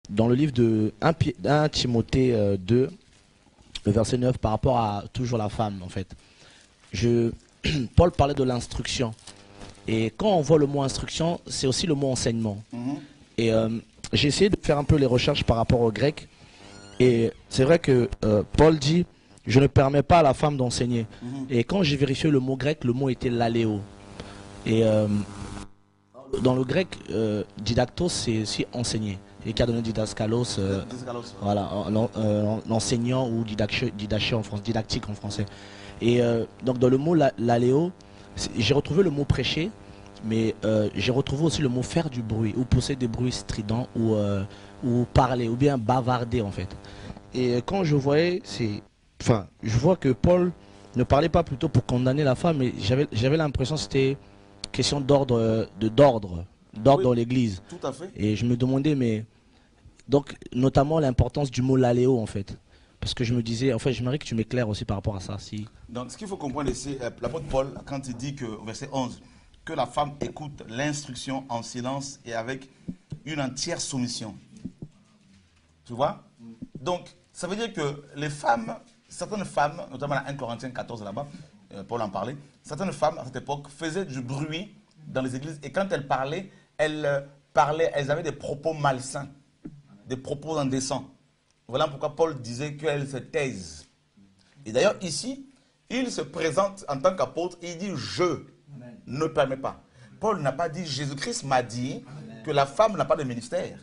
dans le livre de 1 Timothée 2, le verset 9, par rapport à toujours la femme, en fait. Je, Paul parlait de l'instruction. Et quand on voit le mot instruction, c'est aussi le mot enseignement. Et j'ai essayé de faire un peu les recherches par rapport au grec. Et c'est vrai que Paul dit, je ne permets pas à la femme d'enseigner. Et quand j'ai vérifié le mot grec, le mot était laléo. Et dans le grec, didactos, c'est aussi enseigner. Et qui a donné didascalos, voilà, l'enseignant ou didactique en français. Et donc dans le mot laléo, j'ai retrouvé le mot prêcher, mais j'ai retrouvé aussi le mot faire du bruit, ou pousser des bruits stridents, ou parler, ou bien bavarder en fait. Et quand je voyais, je vois que Paul ne parlait pas plutôt pour condamner la femme, mais j'avais l'impression que c'était question d'ordre, d'ordre Oui, dans l'église. tout à fait. Et je me demandais, mais donc notamment l'importance du mot laléo en fait. Parce que je me disais, en fait, j'aimerais que tu m'éclaires aussi par rapport à ça. Si. Donc, ce qu'il faut comprendre ici, l'apôtre Paul, quand il dit que, au verset 11, que la femme écoute l'instruction en silence et avec une entière soumission. Tu vois? Donc, ça veut dire que les femmes, certaines femmes, notamment la 1 Corinthiens 14 là-bas, Paul en parlait, certaines femmes à cette époque faisaient du bruit dans les églises et quand elles parlaient, elles avaient des propos malsains, des propos indécents. Voilà pourquoi Paul disait qu'elles se taisent. Et d'ailleurs ici, il se présente en tant qu'apôtre et il dit « je ne permets pas ». Paul n'a pas dit « Jésus-Christ m'a dit que la femme n'a pas de ministère ».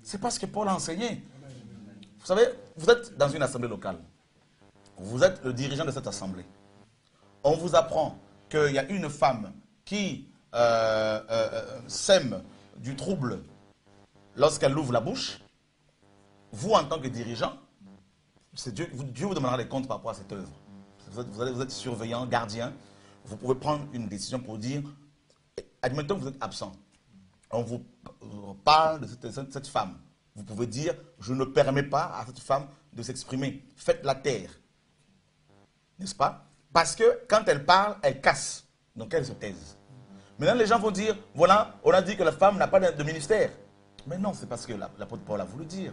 C'est parce que Paul a enseigné. Vous savez, vous êtes dans une assemblée locale. Vous êtes le dirigeant de cette assemblée. On vous apprend qu'il y a une femme qui sème du trouble lorsqu'elle ouvre la bouche. Vous, en tant que dirigeant, Dieu vous demandera des comptes par rapport à cette œuvre. Vous êtes surveillant, gardien. Vous pouvez prendre une décision pour dire, admettons que vous êtes absent. On vous parle de cette femme. Vous pouvez dire, je ne permets pas à cette femme de s'exprimer. Faites-la taire. N'est-ce pas? Parce que quand elle parle, elle casse. Donc elle se taise. Maintenant, les gens vont dire, voilà, on a dit que la femme n'a pas de ministère. Mais non, c'est parce que l'apôtre Paul a voulu dire.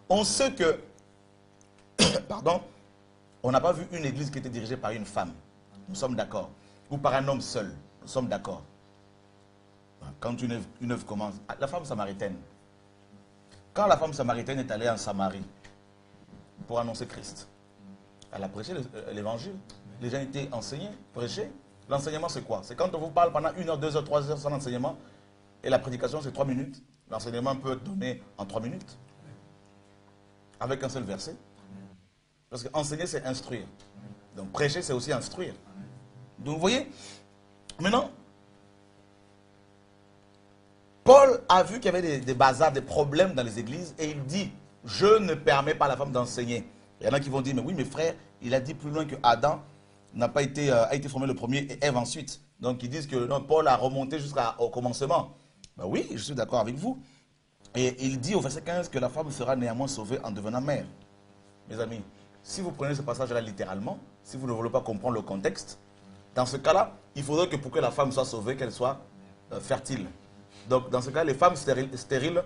On sait que, pardon, on n'a pas vu une église qui était dirigée par une femme. Nous sommes d'accord. Ou par un homme seul. Nous sommes d'accord. Quand une œuvre commence, la femme samaritaine. Quand la femme samaritaine est allée en Samarie pour annoncer Christ, elle a prêché l'évangile. Les gens étaient enseignés, prêchés. L'enseignement, c'est quoi? C'est quand on vous parle pendant 1 heure, 2 heures, 3 heures sans enseignement, et la prédication, c'est 3 minutes. L'enseignement peut être donné en 3 minutes, avec un seul verset. Parce qu'enseigner, c'est instruire. Donc prêcher, c'est aussi instruire. Donc vous voyez, maintenant, Paul a vu qu'il y avait des bazars, des problèmes dans les églises, et il dit, je ne permets pas à la femme d'enseigner. Il y en a qui vont dire, mais oui, mes frères, il a dit plus loin que Adam a été formé le premier et Ève ensuite. Donc ils disent que non, Paul a remonté jusqu'au commencement. Ben oui, je suis d'accord avec vous. Et il dit au verset 15 que la femme sera néanmoins sauvée en devenant mère. Mes amis, si vous prenez ce passage-là littéralement, si vous ne voulez pas comprendre le contexte, dans ce cas-là, il faudrait que pour que la femme soit sauvée, qu'elle soit fertile. Donc dans ce cas, les femmes stériles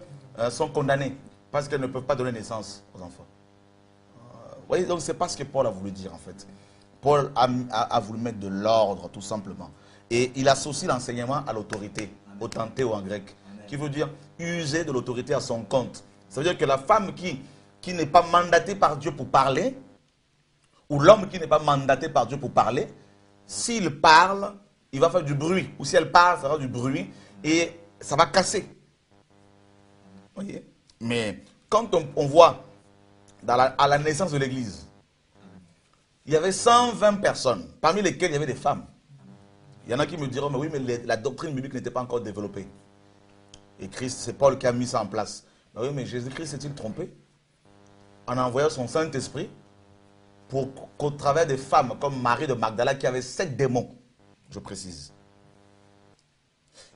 sont condamnées parce qu'elles ne peuvent pas donner naissance aux enfants. Vous voyez, donc c'est pas ce que Paul a voulu dire en fait. Paul a voulu mettre de l'ordre tout simplement. Et il associe l'enseignement à l'autorité, authenteo en grec, qui veut dire user de l'autorité à son compte. Ça veut dire que la femme qui n'est pas mandatée par Dieu pour parler, ou l'homme qui n'est pas mandaté par Dieu pour parler, s'il parle, il va faire du bruit. Ou si elle parle, ça va faire du bruit et ça va casser. Vous voyez? Mais quand on voit à la naissance de l'église, il y avait 120 personnes, parmi lesquelles il y avait des femmes. Il y en a qui me diront, mais oui, mais la doctrine biblique n'était pas encore développée. Et Christ, c'est Paul qui a mis ça en place. Mais oui, mais Jésus-Christ s'est-il trompé en envoyant son Saint-Esprit pour qu'au travers des femmes comme Marie de Magdala qui avait 7 démons, je précise,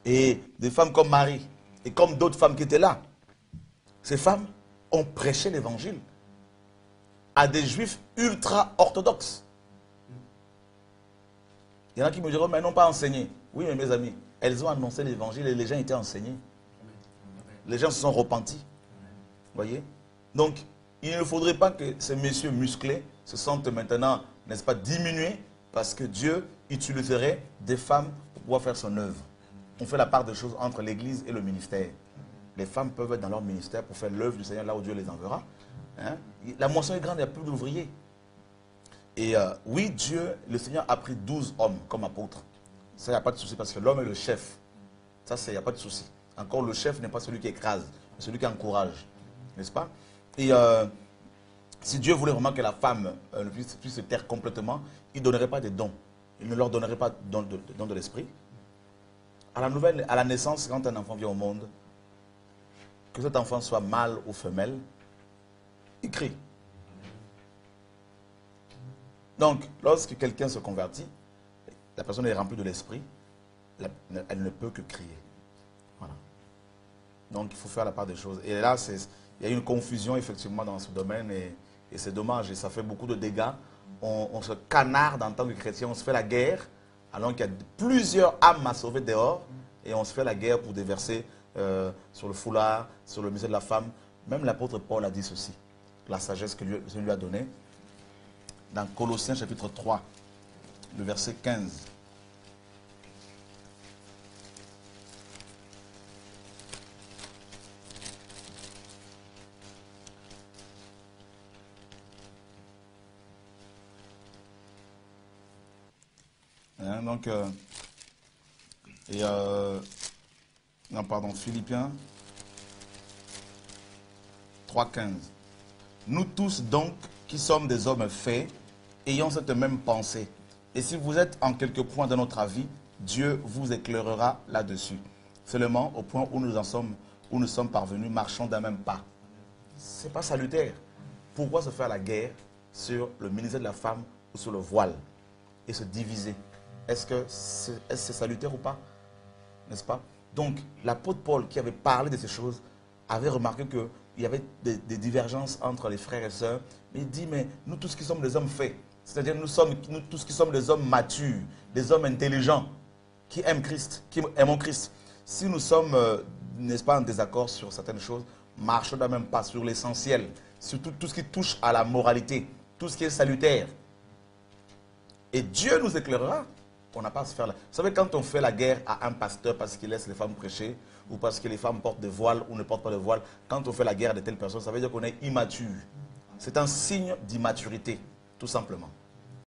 et des femmes comme Marie et comme d'autres femmes qui étaient là, ces femmes ont prêché l'évangile à des juifs ultra-orthodoxes. Il y en a qui me diront, mais elles n'ont pas enseigné. Oui, mais mes amis, elles ont annoncé l'évangile et les gens étaient enseignés. les gens se sont repentis. Vous voyez? Donc, il ne faudrait pas que ces messieurs musclés se sentent maintenant, n'est-ce pas, diminués parce que Dieu utiliserait des femmes pour pouvoir faire son œuvre. On fait la part des choses entre l'Église et le ministère. Les femmes peuvent être dans leur ministère pour faire l'œuvre du Seigneur là où Dieu les enverra. Hein? La moisson est grande, il y a plus d'ouvriers. Et oui, Dieu, le Seigneur a pris 12 hommes comme apôtres. Ça, il n'y a pas de souci parce que l'homme est le chef. Ça, il n'y a pas de souci. Encore, le chef n'est pas celui qui écrase, mais celui qui encourage. N'est-ce pas? Et si Dieu voulait vraiment que la femme puisse se taire complètement, il ne donnerait pas des dons. Il ne leur donnerait pas de dons de l'esprit. À la naissance, quand un enfant vient au monde, que cet enfant soit mâle ou femelle, il crie. Donc, lorsque quelqu'un se convertit, la personne est remplie de l'esprit, elle ne peut que crier. Voilà. Donc, il faut faire la part des choses. Et là, il y a une confusion effectivement dans ce domaine et c'est dommage. Et ça fait beaucoup de dégâts. On se canarde en tant que chrétien, on se fait la guerre, alors qu'il y a plusieurs âmes à sauver dehors. Et on se fait la guerre pour déverser sur le foulard, sur le musée de la femme. Même l'apôtre Paul a dit ceci. La sagesse que Dieu lui a donnée. Dans Colossiens chapitre 3, le verset 15. Hein, donc, non, pardon, Philippiens 3,15. Nous tous donc, qui sommes des hommes faits, ayons cette même pensée. Et si vous êtes en quelque point de notre avis, Dieu vous éclairera là-dessus. Seulement, au point où nous en sommes, où nous sommes parvenus, marchons d'un même pas. Ce n'est pas salutaire. Pourquoi se faire la guerre sur le ministère de la femme ou sur le voile et se diviser? Est-ce que c'est salutaire ou pas? N'est-ce pas? Donc, l'apôtre Paul, qui avait parlé de ces choses, avait remarqué qu'il y avait des divergences entre les frères et sœurs. Mais il dit, mais nous tous qui sommes des hommes faits, c'est-à-dire nous tous qui sommes des hommes matures, des hommes intelligents, qui aiment Christ, qui aimons Christ. Si nous sommes, n'est-ce pas, en désaccord sur certaines choses, marchons d'un même pas sur l'essentiel, sur tout ce qui touche à la moralité, tout ce qui est salutaire. Et Dieu nous éclairera. On n'a pas à se faire la... Vous savez, quand on fait la guerre à un pasteur parce qu'il laisse les femmes prêcher, ou parce que les femmes portent des voiles ou ne portent pas de voile, quand on fait la guerre à de telles personnes, ça veut dire qu'on est immature. C'est un signe d'immaturité, tout simplement.